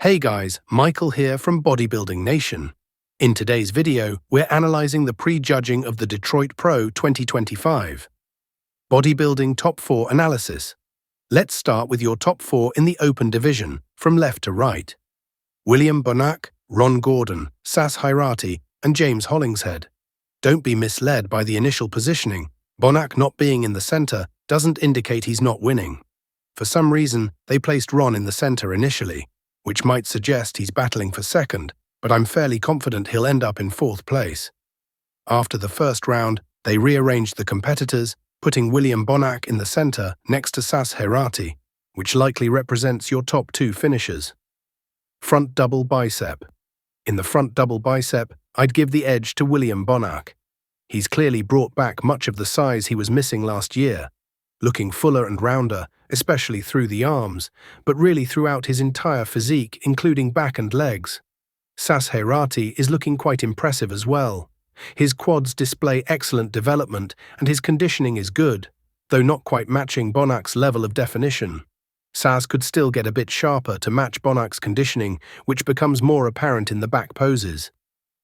Hey guys, Michael here from Bodybuilding Nation. In today's video, we're analyzing the prejudging of the Detroit Pro 2025. Bodybuilding Top 4 Analysis. Let's start with your top 4 in the open division, from left to right. William Bonac, Ron Gordon, Sas Heirati, and James Hollingshead. Don't be misled by the initial positioning. Bonac not being in the center doesn't indicate he's not winning. For some reason, they placed Ron in the center initially, which might suggest he's battling for second, but I'm fairly confident he'll end up in fourth place. After the first round, they rearranged the competitors, putting William Bonac in the center next to Sas Heirati, which likely represents your top 2 finishers. Front double bicep. In the front double bicep, I'd give the edge to William Bonac. He's clearly brought back much of the size he was missing last year, looking fuller and rounder, especially through the arms, but really throughout his entire physique, including back and legs. Sas Heirati is looking quite impressive as well. His quads display excellent development and his conditioning is good, though not quite matching Bonac's level of definition. Sas could still get a bit sharper to match Bonac's conditioning, which becomes more apparent in the back poses.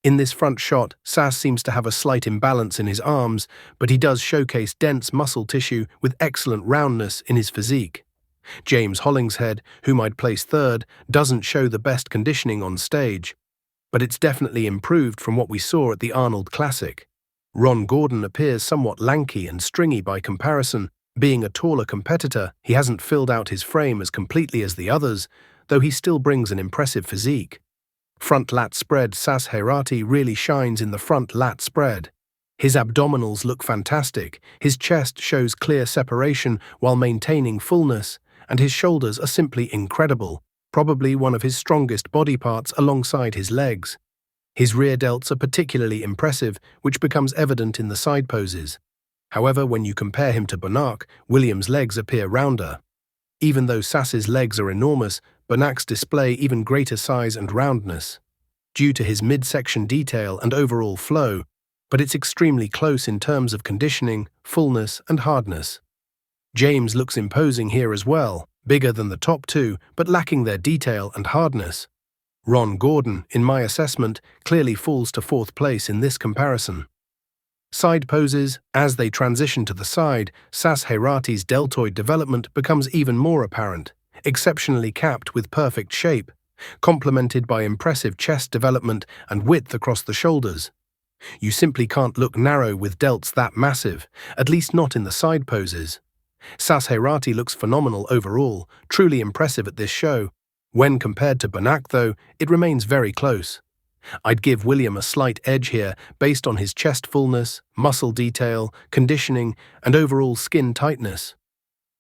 In this front shot, Sas seems to have a slight imbalance in his arms, but he does showcase dense muscle tissue with excellent roundness in his physique. James Hollingshead, whom I'd place third, doesn't show the best conditioning on stage, but it's definitely improved from what we saw at the Arnold Classic. Ron Gordon appears somewhat lanky and stringy by comparison. Being a taller competitor, he hasn't filled out his frame as completely as the others, though he still brings an impressive physique. Front lat spread. Sas Heirati really shines in the front lat spread. His abdominals look fantastic, his chest shows clear separation while maintaining fullness, and his shoulders are simply incredible, probably one of his strongest body parts alongside his legs. His rear delts are particularly impressive, which becomes evident in the side poses. However, when you compare him to Bonac, William's legs appear rounder. Even though Sas's legs are enormous, Bonac's display even greater size and roundness, due to his midsection detail and overall flow, but it's extremely close in terms of conditioning, fullness, and hardness. James looks imposing here as well, bigger than the top 2, but lacking their detail and hardness. Ron Gordon, in my assessment, clearly falls to fourth place in this comparison. Side poses. As they transition to the side, Sas Heirati's deltoid development becomes even more apparent, exceptionally capped with perfect shape, complemented by impressive chest development and width across the shoulders. You simply can't look narrow with delts that massive, at least not in the side poses. Sas Heirati looks phenomenal overall, truly impressive at this show. When compared to Bonac though, it remains very close. I'd give William a slight edge here based on his chest fullness, muscle detail, conditioning, and overall skin tightness.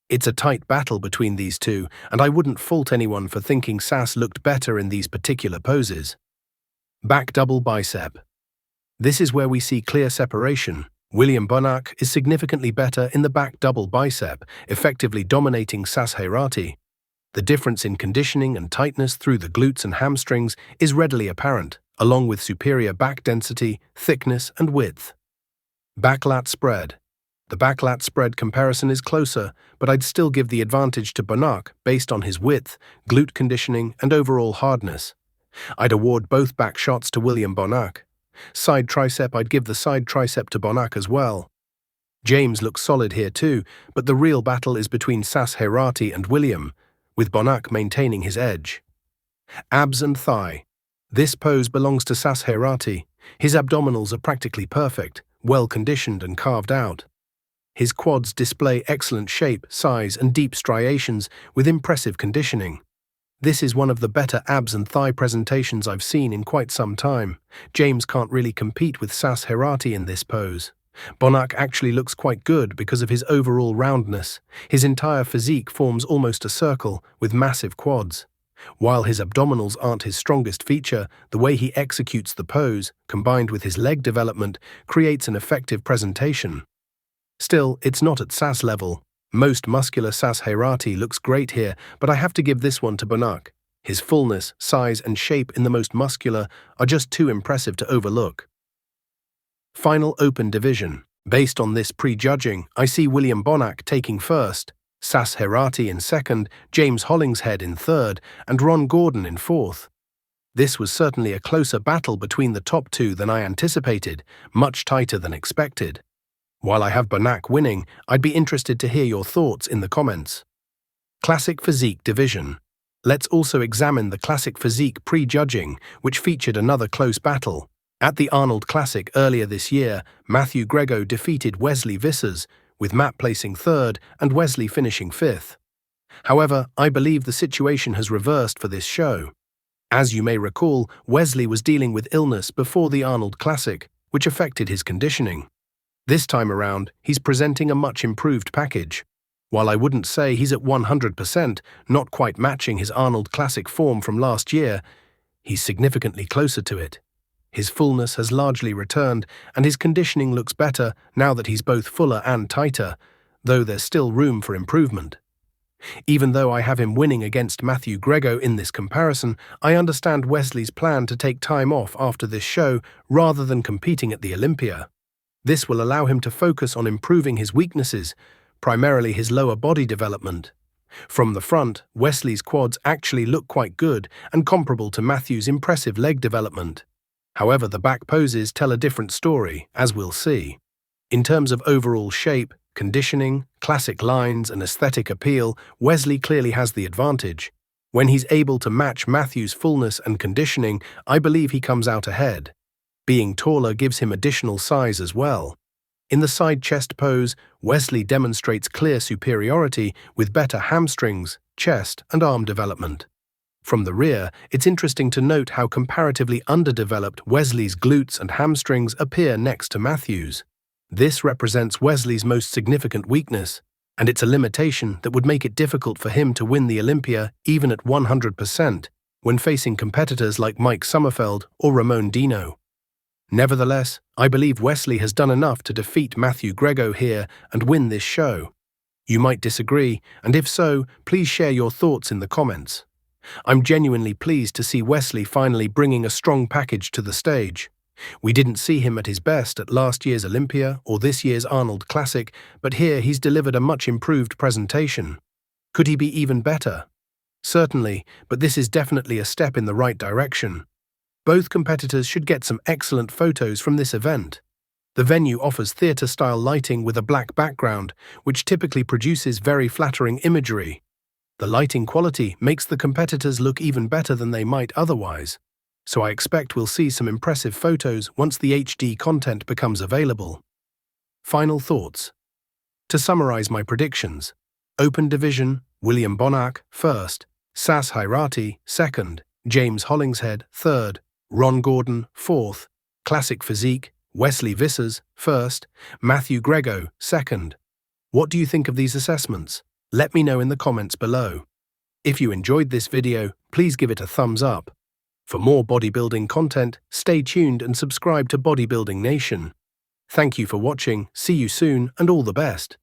It's a tight battle between these two, and I wouldn't fault anyone for thinking Sas looked better in these particular poses. Back double bicep. This is where we see clear separation. William Bonac is significantly better in the back double bicep, effectively dominating Sas Heirati. The difference in conditioning and tightness through the glutes and hamstrings is readily apparent, along with superior back density, thickness, and width. Back lat spread. The back lat spread comparison is closer, but I'd still give the advantage to Bonac based on his width, glute conditioning, and overall hardness. I'd award both back shots to William Bonac. Side tricep. I'd give the side tricep to Bonac as well. James looks solid here too, but the real battle is between Sas Heirati and William, with Bonac maintaining his edge. Abs and thigh. This pose belongs to Sas Heirati. His abdominals are practically perfect, well conditioned and carved out. His quads display excellent shape, size, and deep striations with impressive conditioning. This is one of the better abs and thigh presentations I've seen in quite some time. James can't really compete with Sas Heirati in this pose. Bonac actually looks quite good because of his overall roundness. His entire physique forms almost a circle with massive quads. While his abdominals aren't his strongest feature, the way he executes the pose, combined with his leg development, creates an effective presentation. Still, it's not at Sas level. Most muscular Sas Heirati looks great here, but I have to give this one to Bonac. His fullness, size, and shape in the most muscular are just too impressive to overlook. Final open division. Based on this prejudging, I see William Bonac taking first, Heirati in second, James Hollingshead in third, and Ron Gordon in fourth. This was certainly a closer battle between the top two than I anticipated, much tighter than expected. While I have Bonac winning, I'd be interested to hear your thoughts in the comments. Classic Physique Division. Let's also examine the Classic Physique Prejudging, which featured another close battle. At the Arnold Classic earlier this year, Matthew Greggo defeated Wesley Vissers, with Matt placing third and Wesley finishing fifth. However, I believe the situation has reversed for this show. As you may recall, Wesley was dealing with illness before the Arnold Classic, which affected his conditioning. This time around, he's presenting a much improved package. While I wouldn't say he's at 100%, not quite matching his Arnold Classic form from last year, he's significantly closer to it. His fullness has largely returned, and his conditioning looks better now that he's both fuller and tighter, though there's still room for improvement. Even though I have him winning against Matthew Greggo in this comparison, I understand Wesley's plan to take time off after this show rather than competing at the Olympia. This will allow him to focus on improving his weaknesses, primarily his lower body development. From the front, Wesley's quads actually look quite good and comparable to Matthew's impressive leg development. However, the back poses tell a different story, as we'll see. In terms of overall shape, conditioning, classic lines, and aesthetic appeal, Wesley clearly has the advantage. When he's able to match Matthew's fullness and conditioning, I believe he comes out ahead. Being taller gives him additional size as well. In the side chest pose, Wesley demonstrates clear superiority with better hamstrings, chest, and arm development. From the rear, it's interesting to note how comparatively underdeveloped Wesley's glutes and hamstrings appear next to Matthew's. This represents Wesley's most significant weakness, and it's a limitation that would make it difficult for him to win the Olympia even at 100% when facing competitors like Mike Sommerfeld or Ramon Dino. Nevertheless, I believe Wesley has done enough to defeat Matthew Greggo here and win this show. You might disagree, and if so, please share your thoughts in the comments. I'm genuinely pleased to see Wesley finally bringing a strong package to the stage. We didn't see him at his best at last year's Olympia or this year's Arnold Classic, but here he's delivered a much improved presentation. Could he be even better? Certainly, but this is definitely a step in the right direction. Both competitors should get some excellent photos from this event. The venue offers theater-style lighting with a black background, which typically produces very flattering imagery. The lighting quality makes the competitors look even better than they might otherwise, so I expect we'll see some impressive photos once the HD content becomes available. Final thoughts. To summarize my predictions: Open Division, William Bonac, first; Heirati, second; James Hollingshead, third; Ron Gordon, fourth; Classic Physique, Wesley Vissers, first; Matthew Greggo, second. What do you think of these assessments? Let me know in the comments below. If you enjoyed this video, please give it a thumbs up. For more bodybuilding content, stay tuned and subscribe to Bodybuilding Nation. Thank you for watching, see you soon, and all the best.